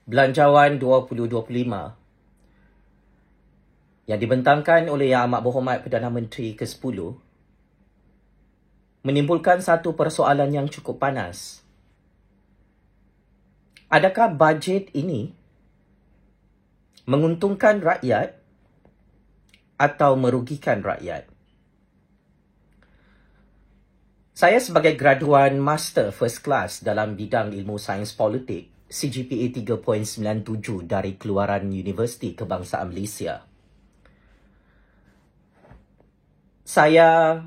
Belanjawan 2025 yang dibentangkan oleh Yang Amat Berhormat Perdana Menteri ke-10 menimbulkan satu persoalan yang cukup panas. Adakah bajet ini menguntungkan rakyat atau merugikan rakyat? Saya sebagai graduan Master First Class dalam bidang ilmu sains politik, CGPA 3.97 dari Keluaran Universiti Kebangsaan Malaysia. Saya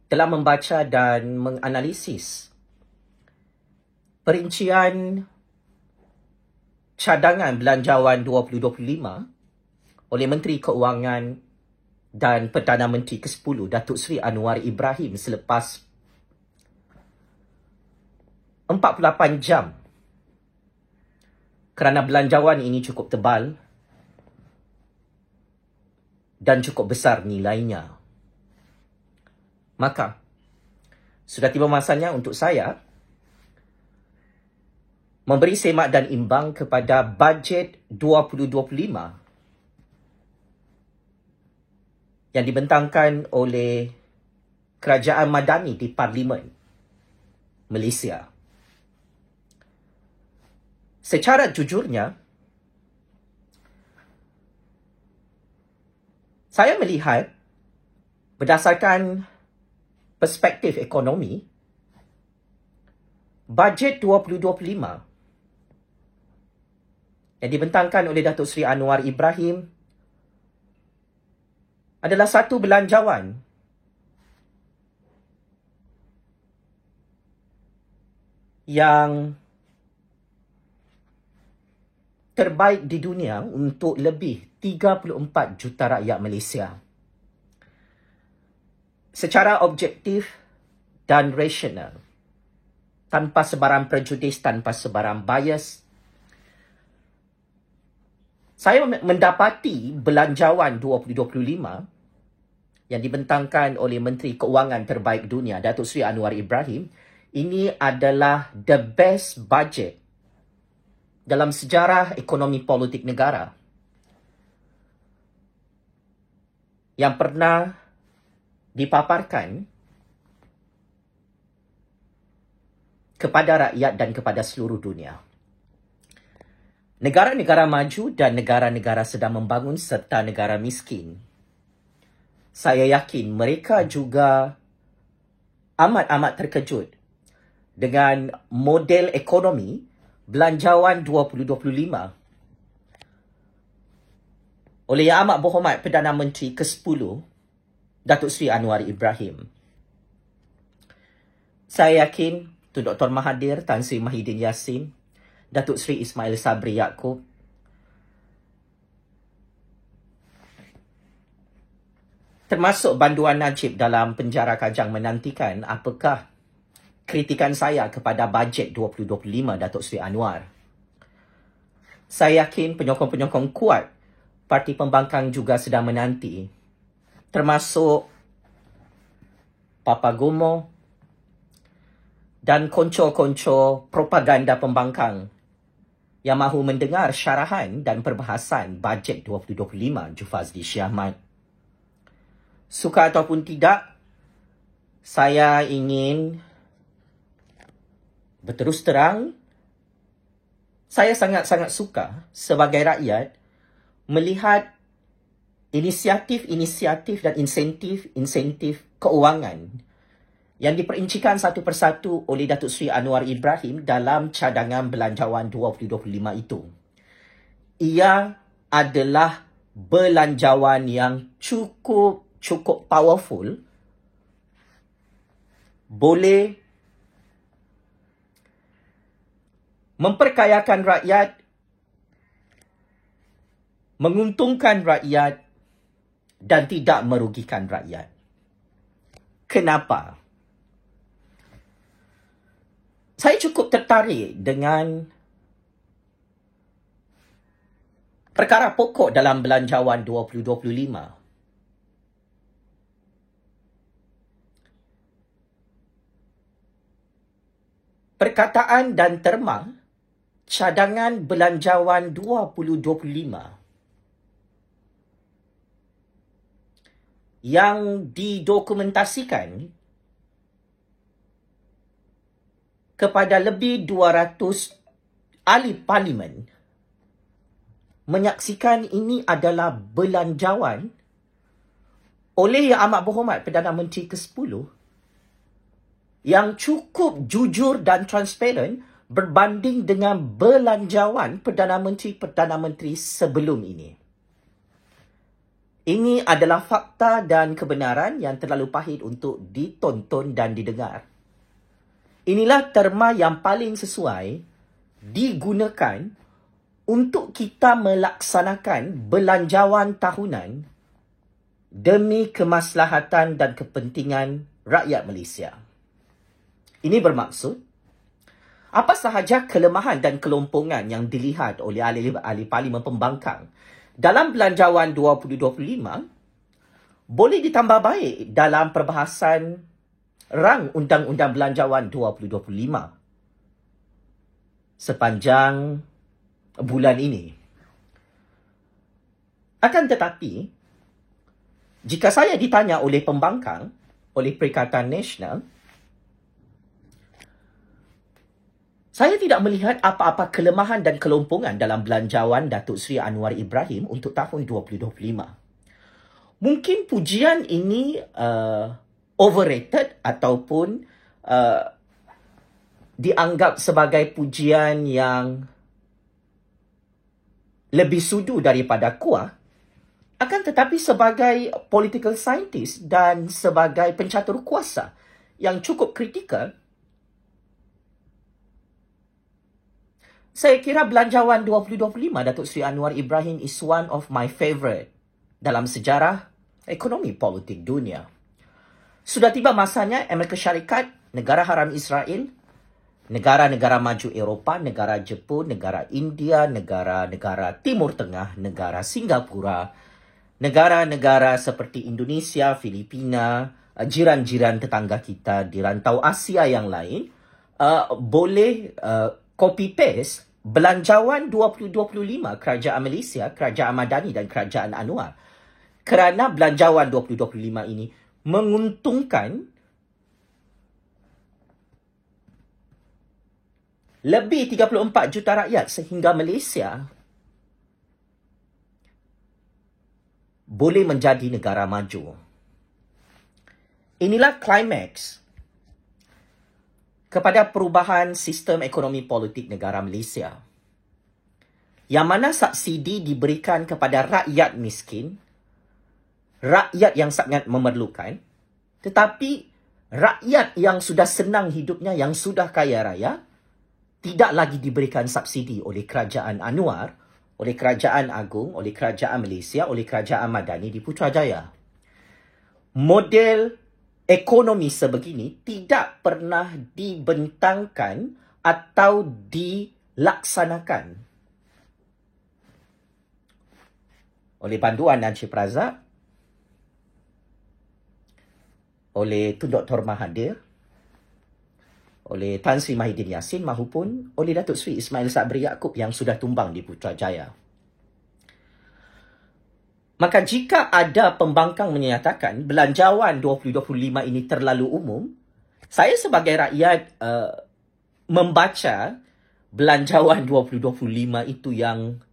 telah membaca dan menganalisis perincian cadangan belanjawan 2025 oleh Menteri Keuangan dan Perdana Menteri ke-10 Datuk Seri Anwar Ibrahim selepas 48 jam kerana belanjawan ini cukup tebal dan cukup besar nilainya. Maka, sudah tiba masanya untuk saya memberi semak dan imbang kepada bajet 2025 yang dibentangkan oleh Kerajaan Madani di Parlimen Malaysia. Secara jujurnya, saya melihat berdasarkan perspektif ekonomi, bajet 2025 yang dibentangkan oleh Datuk Seri Anwar Ibrahim adalah satu belanjawan yang terbaik di dunia untuk lebih 34 juta rakyat Malaysia. Secara objektif dan rasional, tanpa sebarang prejudis, tanpa sebarang bias, saya mendapati belanjawan 2025 yang dibentangkan oleh Menteri Keuangan terbaik dunia, Datuk Seri Anwar Ibrahim, ini adalah the best budget dalam sejarah ekonomi politik negara yang pernah dipaparkan kepada rakyat dan kepada seluruh dunia. Negara-negara maju dan negara-negara sedang membangun serta negara miskin, saya yakin mereka juga amat-amat terkejut dengan model ekonomi belanjawan 2025 oleh Yang Amat Berhormat Perdana Menteri ke-10 Datuk Seri Anwar Ibrahim. Saya yakin Tun Dr. Mahathir Tan Sri Mahidin Yassin, Datuk Seri Ismail Sabri Yaakob, termasuk Banduan Najib dalam penjara Kajang menantikan apakah kritikan saya kepada bajet 2025 Datuk Seri Anwar. Saya yakin penyokong-penyokong kuat Parti Pembangkang juga sedang menanti, termasuk Papa Gomo dan konco-konco propaganda pembangkang yang mahu mendengar syarahan dan perbahasan bajet 2025 Jufazli Syahmat. Suka ataupun tidak, saya ingin berterus terang, saya sangat-sangat suka sebagai rakyat melihat inisiatif-inisiatif dan insentif keuangan yang diperincikan satu persatu oleh Datuk Seri Anwar Ibrahim dalam cadangan belanjawan 2025 itu. Ia adalah belanjawan yang cukup powerful, boleh memperkayakan rakyat, menguntungkan rakyat dan tidak merugikan rakyat. Kenapa? Saya cukup tertarik dengan perkara pokok dalam belanjawan 2025. perkataan dan terma cadangan belanjawan 2025 yang didokumentasikan kepada lebih 200 ahli parlimen menyaksikan ini adalah belanjawan oleh Yang Amat Berhormat Perdana Menteri ke-10 yang cukup jujur dan transparan berbanding dengan belanjawan Perdana Menteri sebelum ini. Ini adalah fakta dan kebenaran yang terlalu pahit untuk ditonton dan didengar. Inilah terma yang paling sesuai digunakan untuk kita melaksanakan belanjawan tahunan demi kemaslahatan dan kepentingan rakyat Malaysia. Ini bermaksud, apa sahaja kelemahan dan kelompongan yang dilihat oleh ahli parlimen pembangkang dalam belanjawan 2025 boleh ditambah baik dalam perbahasan rang Undang-Undang Belanjawan 2025 sepanjang bulan ini. Akan tetapi, jika saya ditanya oleh pembangkang, oleh Perikatan Nasional, saya tidak melihat apa-apa kelemahan dan kelompongan dalam belanjawan Datuk Seri Anwar Ibrahim untuk tahun 2025. Mungkin pujian ini overrated ataupun dianggap sebagai pujian yang lebih sudu daripada kuah. Akan tetapi sebagai political scientist dan sebagai pencatur kuasa yang cukup kritikal, saya kira belanjawan 2025 Datuk Seri Anwar Ibrahim is one of my favourite dalam sejarah ekonomi politik dunia. Sudah tiba masanya Amerika Syarikat, negara haram Israel, negara-negara maju Eropah, negara Jepun, negara India, negara-negara Timur Tengah, negara Singapura, negara-negara seperti Indonesia, Filipina, jiran-jiran tetangga kita di rantau Asia yang lain, boleh copy-paste belanjawan 2025 Kerajaan Malaysia, Kerajaan Madani dan Kerajaan Anwar. Kerana belanjawan 2025 ini menguntungkan lebih 34 juta rakyat sehingga Malaysia boleh menjadi negara maju. Inilah klimaks kepada perubahan sistem ekonomi politik negara Malaysia, yang mana subsidi diberikan kepada rakyat miskin, rakyat yang sangat memerlukan, tetapi rakyat yang sudah senang hidupnya, yang sudah kaya raya, tidak lagi diberikan subsidi oleh Kerajaan Anwar, oleh Kerajaan Agung, oleh Kerajaan Malaysia, oleh Kerajaan Madani di Putrajaya. Model ekonomi sebegini tidak pernah dibentangkan atau dilaksanakan oleh Banduan Najib Razak, oleh Tun Dr. Mahathir, oleh Tan Sri Mahidin Yassin maupun oleh Datuk Seri Ismail Sabri Yaakob yang sudah tumbang di Putrajaya. Maka jika ada pembangkang menyatakan belanjawan 2025 ini terlalu umum, saya sebagai rakyat membaca belanjawan 2025 itu yang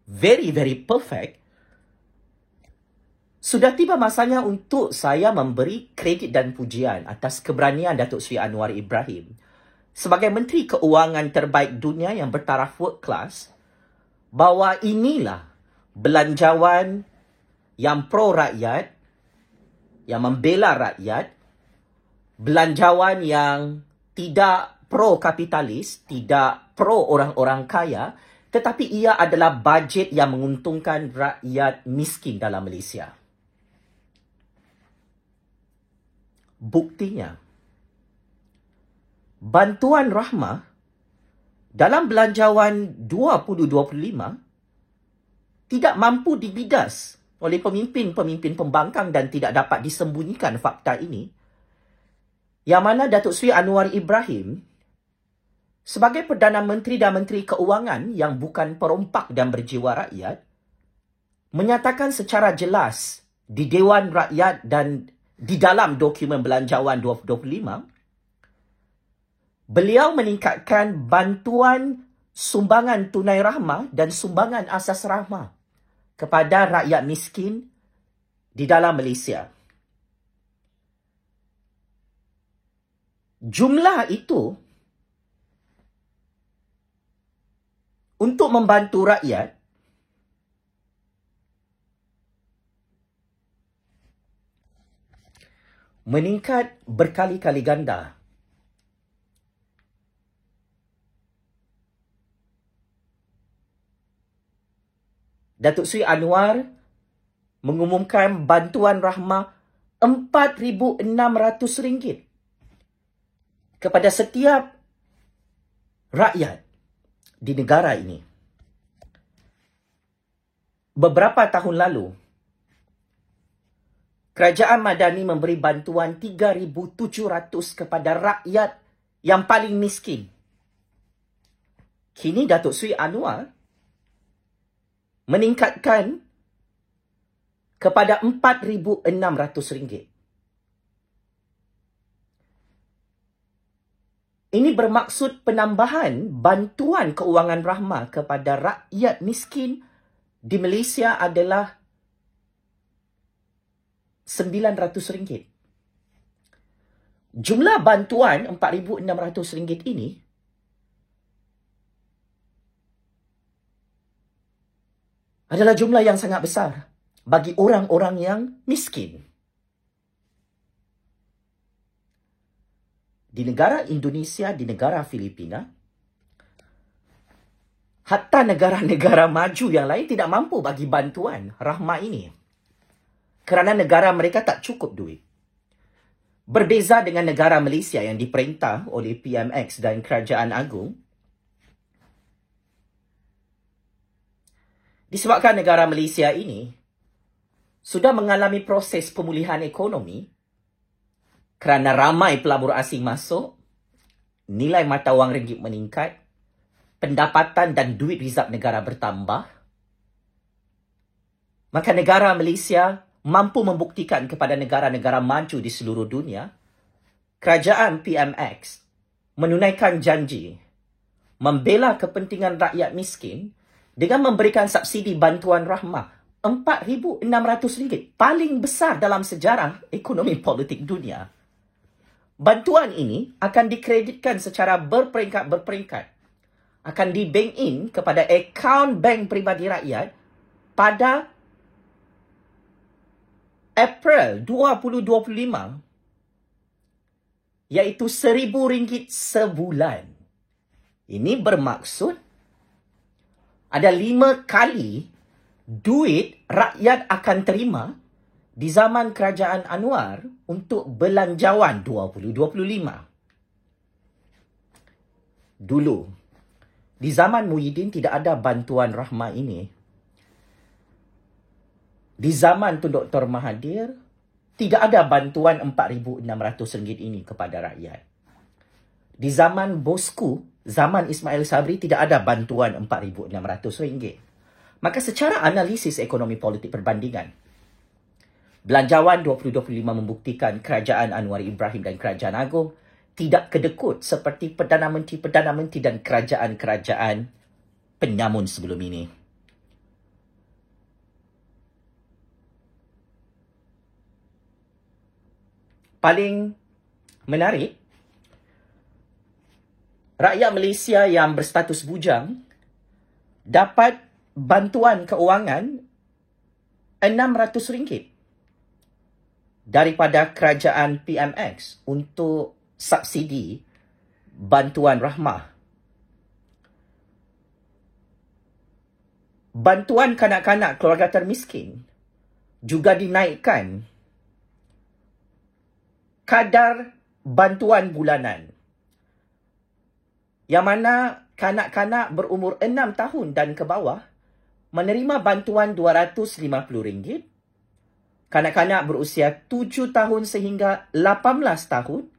very, very perfect. Sudah tiba masanya untuk saya memberi kredit dan pujian atas keberanian Datuk Seri Anwar Ibrahim sebagai Menteri Keuangan terbaik dunia yang bertaraf world class, bahawa inilah belanjawan yang pro rakyat, yang membela rakyat, belanjawan yang tidak pro kapitalis, tidak pro orang-orang kaya, tetapi ia adalah bajet yang menguntungkan rakyat miskin dalam Malaysia. Buktinya, bantuan rahmah dalam belanjawan 2025 tidak mampu dibidas oleh pemimpin-pemimpin pembangkang dan tidak dapat disembunyikan fakta ini, yang mana Datuk Seri Anwar Ibrahim Sebagai Perdana Menteri dan Menteri Keuangan yang bukan perompak dan berjiwa rakyat, menyatakan secara jelas di Dewan Rakyat dan di dalam dokumen Belanjawan 2025, beliau meningkatkan bantuan sumbangan tunai rahmah dan sumbangan asas rahmah kepada rakyat miskin di dalam Malaysia. Jumlah itu untuk membantu rakyat meningkat berkali-kali ganda. Datuk Seri Anwar mengumumkan bantuan rahmah RM4,600 kepada setiap rakyat di negara ini. Beberapa tahun lalu, Kerajaan Madani memberi bantuan RM3,700 kepada rakyat yang paling miskin. Kini Datuk Seri Anwar meningkatkan kepada RM4,600. Ini bermaksud penambahan bantuan keuangan rahmah kepada rakyat miskin di Malaysia adalah RM900. Jumlah bantuan RM4,600 ini adalah jumlah yang sangat besar bagi orang-orang yang miskin. Di negara Indonesia, di negara Filipina, hatta negara-negara maju yang lain tidak mampu bagi bantuan rahmah ini. Kerana negara mereka tak cukup duit. Berbeza dengan negara Malaysia yang diperintah oleh PMX dan Kerajaan Agung, disebabkan negara Malaysia ini sudah mengalami proses pemulihan ekonomi kerana ramai pelabur asing masuk, nilai mata wang ringgit meningkat, pendapatan dan duit rizab negara bertambah, maka negara Malaysia mampu membuktikan kepada negara-negara maju di seluruh dunia, kerajaan PMX menunaikan janji membela kepentingan rakyat miskin dengan memberikan subsidi bantuan rahmah RM4,600, paling besar dalam sejarah ekonomi politik dunia. Bantuan ini akan dikreditkan secara berperingkat-berperingkat. Akan di-bank in kepada akaun bank peribadi rakyat pada April 2025, iaitu RM1,000 sebulan. Ini bermaksud ada 5 kali duit rakyat akan terima di zaman Kerajaan Anwar untuk Belanjawan 2025. Dulu, di zaman Muhyiddin tidak ada bantuan rahmah ini. Di zaman Tun Dr. Mahathir, tidak ada bantuan RM4,600 ini kepada rakyat. Di zaman bosku, zaman Ismail Sabri, tidak ada bantuan RM4,600. Maka secara analisis ekonomi politik perbandingan, Belanjawan 2025 membuktikan Kerajaan Anwar Ibrahim dan Kerajaan Agung tidak kedekut seperti Perdana Menteri dan kerajaan-kerajaan penyamun sebelum ini. Paling menarik, rakyat Malaysia yang berstatus bujang dapat bantuan keuangan RM600 daripada kerajaan PMX untuk subsidi bantuan rahmah. Bantuan kanak-kanak keluarga termiskin juga dinaikkan kadar bantuan bulanan, yang mana kanak-kanak berumur 6 tahun dan ke bawah menerima bantuan RM250. Kanak-kanak berusia 7 tahun sehingga 18 tahun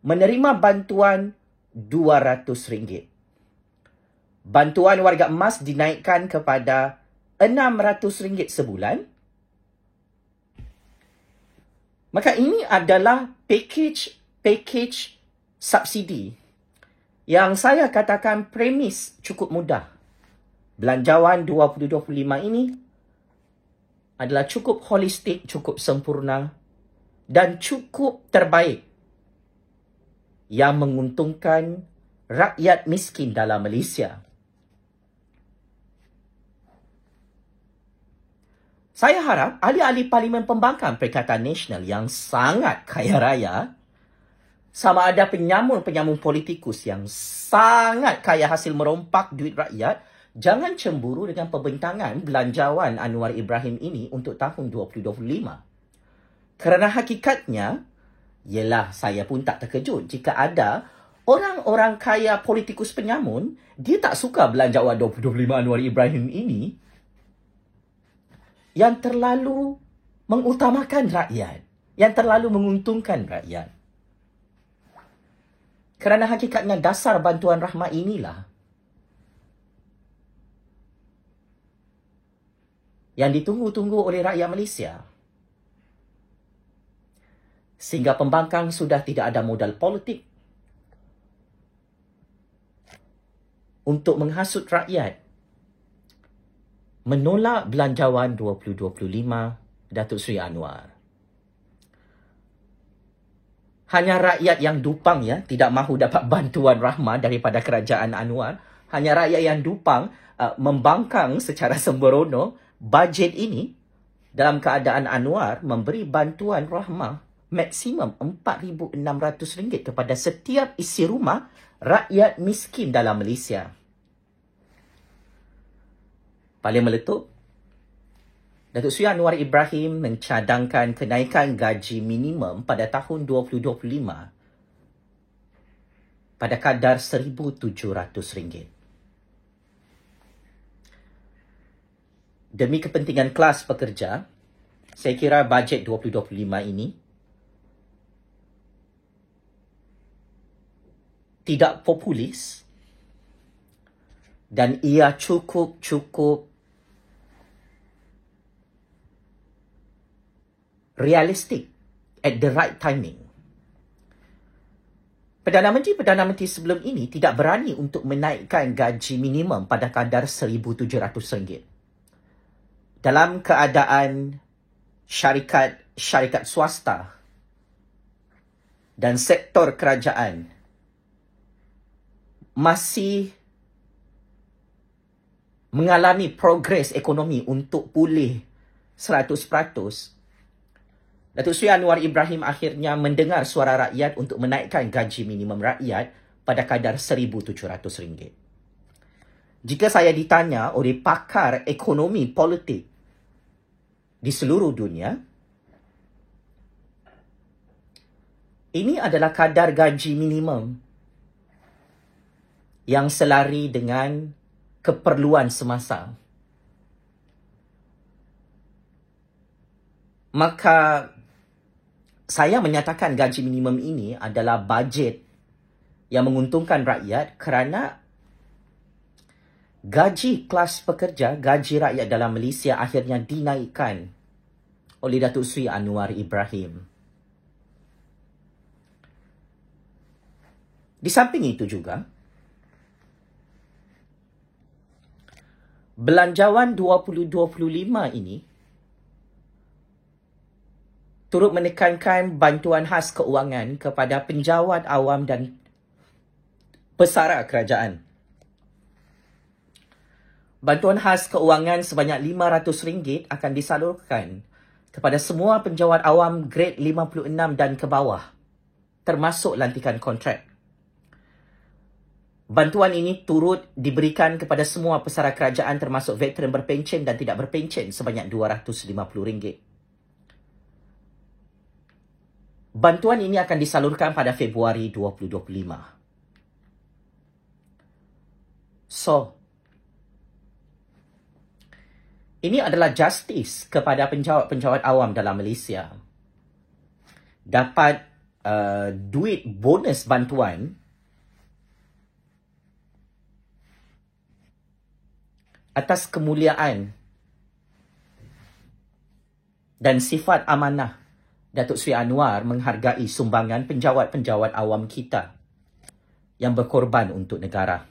menerima bantuan RM200. Bantuan warga emas dinaikkan kepada RM600 sebulan. Maka ini adalah package subsidi yang saya katakan premis cukup mudah. Belanjawan 2025 ini adalah cukup holistik, cukup sempurna dan cukup terbaik yang menguntungkan rakyat miskin dalam Malaysia. Saya harap ahli-ahli Parlimen Pembangkang Perikatan Nasional yang sangat kaya raya, sama ada penyamun-penyamun politikus yang sangat kaya hasil merompak duit rakyat, jangan cemburu dengan pembentangan belanjawan Anwar Ibrahim ini untuk tahun 2025. Kerana hakikatnya, yelah, saya pun tak terkejut jika ada orang-orang kaya politikus penyamun, dia tak suka belanjawan 2025 Anwar Ibrahim ini yang terlalu mengutamakan rakyat, yang terlalu menguntungkan rakyat. Kerana hakikatnya dasar bantuan rahmat inilah yang ditunggu-tunggu oleh rakyat Malaysia. Sehingga pembangkang sudah tidak ada modal politik untuk menghasut rakyat menolak belanjawan 2025 Datuk Seri Anwar. Hanya rakyat yang dupang tidak mahu dapat bantuan rahmah daripada kerajaan Anwar. Hanya rakyat yang dupang membangkang secara sembrono bajet ini dalam keadaan Anwar memberi bantuan rahmah maksimum RM4,600 kepada setiap isi rumah rakyat miskin dalam Malaysia. Paling meletup, Datuk Seri Anwar Ibrahim mencadangkan kenaikan gaji minimum pada tahun 2025 pada kadar RM1,700. Demi kepentingan kelas pekerja, saya kira bajet 2025 ini tidak populis dan ia cukup realistik at the right timing. Perdana Menteri sebelum ini tidak berani untuk menaikkan gaji minimum pada kadar RM1,700. Dalam keadaan syarikat swasta dan sektor kerajaan masih mengalami progres ekonomi untuk pulih 100%, Datuk Seri Anwar Ibrahim akhirnya mendengar suara rakyat untuk menaikkan gaji minimum rakyat pada kadar RM1,700. Jika saya ditanya oleh pakar ekonomi politik di seluruh dunia, ini adalah kadar gaji minimum yang selari dengan keperluan semasa. Maka saya menyatakan gaji minimum ini adalah bajet yang menguntungkan rakyat kerana gaji kelas pekerja, gaji rakyat dalam Malaysia akhirnya dinaikkan oleh Datuk Seri Anwar Ibrahim. Di samping itu juga, belanjawan 2025 ini turut menekankan bantuan khas keuangan kepada penjawat awam dan pesara kerajaan. Bantuan khas keuangan sebanyak RM500 akan disalurkan kepada semua penjawat awam grade 56 dan ke bawah, termasuk lantikan kontrak. Bantuan ini turut diberikan kepada semua pesara kerajaan termasuk veteran berpencen dan tidak berpencen sebanyak RM250. Bantuan ini akan disalurkan pada Februari 2025. So, ini adalah justice kepada penjawat-penjawat awam dalam Malaysia. Dapat duit bonus bantuan atas kemuliaan dan sifat amanah Datuk Seri Anwar menghargai sumbangan penjawat-penjawat awam kita yang berkorban untuk negara.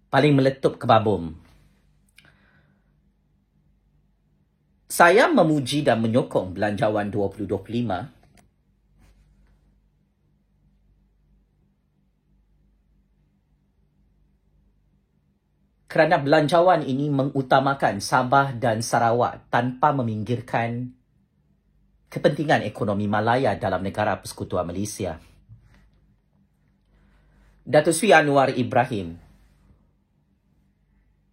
Paling meletup kebabum. Saya memuji dan menyokong Belanjawan 2025 kerana belanjawan ini mengutamakan Sabah dan Sarawak tanpa meminggirkan kepentingan ekonomi Malaya dalam negara Persekutuan Malaysia. Datuk Seri Anwar Ibrahim,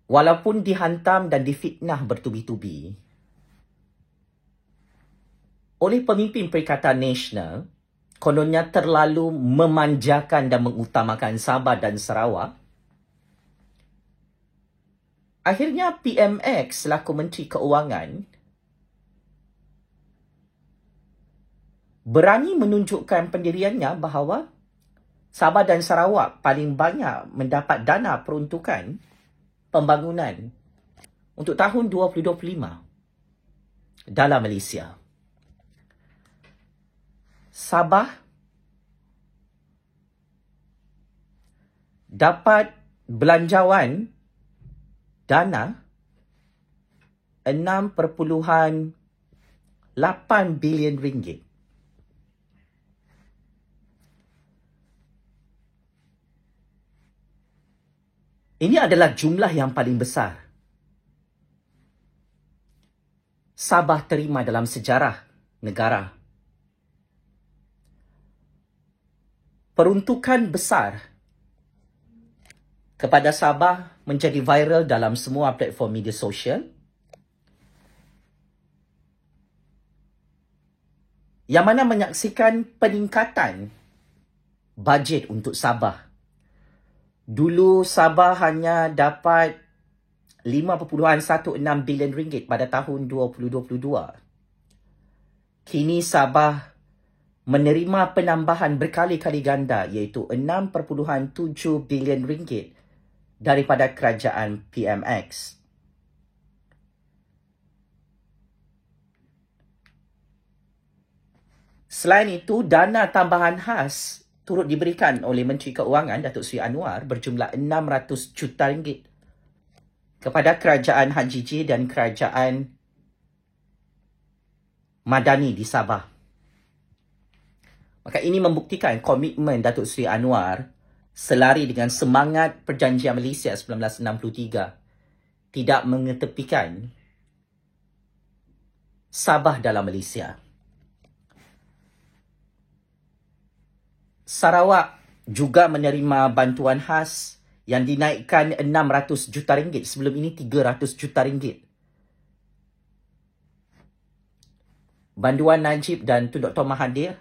walaupun dihantam dan difitnah bertubi-tubi oleh pemimpin Perikatan Nasional, kononnya terlalu memanjakan dan mengutamakan Sabah dan Sarawak, akhirnya PMX selaku Menteri Keuangan berani menunjukkan pendiriannya bahawa Sabah dan Sarawak paling banyak mendapat dana peruntukan pembangunan untuk tahun 2025 dalam Malaysia. Sabah dapat belanjawan dana 6.8 bilion ringgit. Ini adalah jumlah yang paling besar Sabah terima dalam sejarah negara. Peruntukan besar kepada Sabah menjadi viral dalam semua platform media sosial, yang mana menyaksikan peningkatan bajet untuk Sabah. Dulu Sabah hanya dapat 5.16 bilion ringgit pada tahun 2022. Kini Sabah menerima penambahan berkali-kali ganda iaitu 6.7 bilion ringgit daripada kerajaan PMX. Selain itu, dana tambahan khas turut diberikan oleh Menteri Keuangan Datuk Seri Anwar berjumlah 600 juta ringgit kepada kerajaan Haji J dan kerajaan Madani di Sabah. Maka ini membuktikan komitmen Datuk Seri Anwar selari dengan semangat Perjanjian Malaysia 1963 tidak mengetepikan Sabah dalam Malaysia. Sarawak juga menerima bantuan khas yang dinaikkan 600 juta ringgit, sebelum ini 300 juta ringgit. Bantuan Najib dan Tun Dr. Mahathir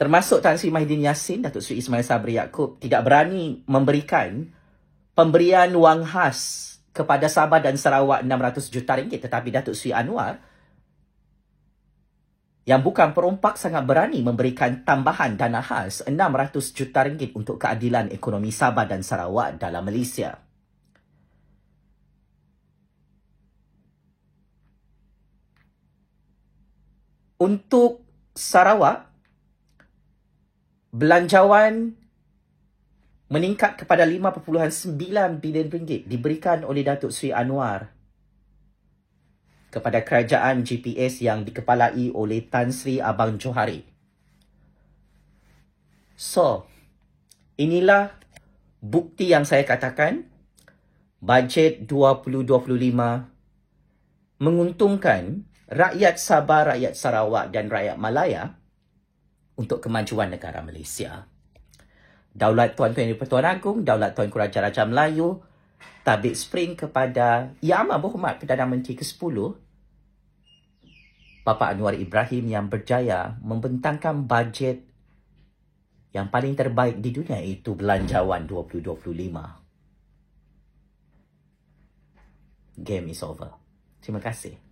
termasuk Tan Sri Mahidin Yassin, Datuk Seri Ismail Sabri Yaakob tidak berani memberikan pemberian wang khas kepada Sabah dan Sarawak 600 juta ringgit, tetapi Datuk Seri Anwar yang bukan perompak sangat berani memberikan tambahan dana khas 600 juta ringgit untuk keadilan ekonomi Sabah dan Sarawak dalam Malaysia. Untuk Sarawak, belanjawan meningkat kepada 5.9 bilion ringgit diberikan oleh Datuk Seri Anwar kepada kerajaan GPS yang dikepalai oleh Tan Sri Abang Johari. So, inilah bukti yang saya katakan bajet 2025 menguntungkan rakyat Sabah, rakyat Sarawak dan rakyat Malaya untuk kemajuan negara Malaysia. Daulat Tuan-Tuan di-Pertuan Agong, Daulat Tuanku Raja-Raja Melayu, tabik spring kepada Yang Amat Berhormat Perdana Menteri ke-10, Bapa Anwar Ibrahim yang berjaya membentangkan bajet yang paling terbaik di dunia, iaitu Belanjawan 2025. Game is over. Terima kasih.